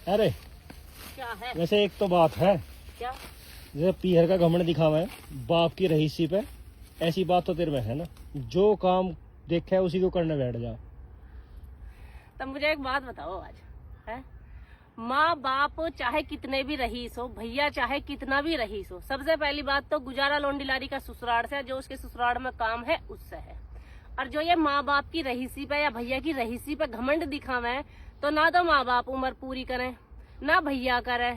अरे क्या है? वैसे एक तो बात है, क्या? जैसे पीहर का घमंड दिखावा है बाप की रहीसी पे, ऐसी बात तो तेरे में है ना, जो काम देखा है उसी को करने बैठ जा। तब मुझे एक बात बताओ आज, है माँ बाप चाहे कितने भी रहीस हो, भैया चाहे कितना भी रहीस हो, सबसे पहली बात तो गुजारा लोंडीलारी का ससुराल से, जो उसके ससुराल में काम है उससे है। और जो ये माँ बाप की रहीसी पे या भैया की रहीसी पे घमंड दिखावे, तो ना तो माँ बाप उम्र पूरी करें ना भैया करे,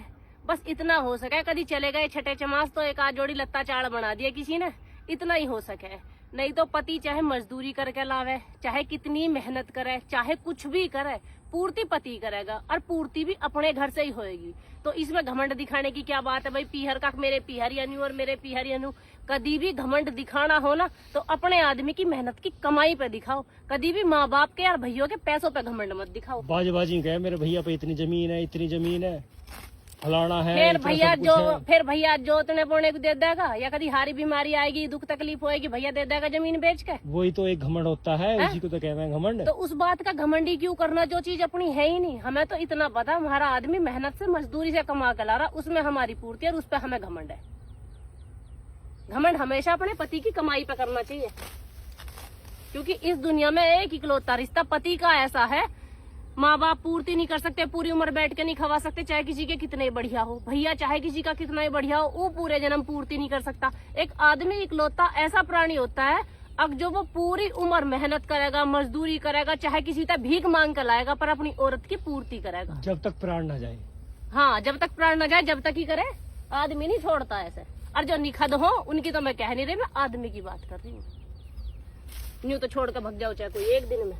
बस इतना हो सके। कभी चले गए छठे चमास तो एक आध जोड़ी लत्ता चाड़ बना दिया किसी ने, इतना ही हो सके। नहीं तो पति चाहे मजदूरी करके लावे, चाहे कितनी मेहनत करे, चाहे कुछ भी करे, पूर्ति पति करेगा और पूर्ति भी अपने घर से ही होएगी। तो इसमें घमंड दिखाने की क्या बात है भाई? पीहर का मेरे पीहर यानू और मेरे पीहर यानू, कभी भी घमंड दिखाना हो ना तो अपने आदमी की मेहनत की कमाई पे दिखाओ, कभी भी माँ बाप के और भैयों के पैसों पे घमंड मत दिखाओ। बाजी कहे मेरे भैया पे इतनी जमीन है, इतनी जमीन है, फलाना है, फिर इतना भैया सब कुछ है। फिर भैया जोतने बोने को दे देगा, या कभी हारी बीमारी आएगी, दुख तकलीफ होएगी, भैया दे देगा जमीन बेच के। वही तो एक घमंड होता है, उसी को तो कहते हैं घमंड। तो उस बात का घमंडी क्यों करना जो चीज अपनी है ही नहीं? हमें तो इतना पता हमारा आदमी मेहनत से मजदूरी से कमा कर ला रहा, उसमें हमारी पूर्ति और उस पर हमें घमंड है। घमंड हमेशा अपने पति की कमाई पे करना चाहिए, क्योंकि इस दुनिया में एक इकलौता रिश्ता पति का ऐसा है, माँ बाप पूर्ति नहीं कर सकते, पूरी उम्र बैठ के नहीं खवा सकते, चाहे किसी के कितने बढ़िया हो, भैया चाहे किसी का कितना ही बढ़िया हो, वो पूरे जन्म पूर्ति नहीं कर सकता। एक आदमी इकलौता ऐसा प्राणी होता है, अब जो वो पूरी उम्र मेहनत करेगा, मजदूरी करेगा, चाहे किसी तक भीख मांग कर लाएगा, पर अपनी औरत की पूर्ति करेगा जब तक प्राण न जाए। हाँ, जब तक प्राण न जाए जब तक ही करे, आदमी नहीं छोड़ता ऐसे। और जो निखद हो उनकी तो मैं कह नहीं रही, मैं आदमी की बात कर रही हूँ। यूं तो छोड़ कर भग जाओ चाहे कोई एक दिन में।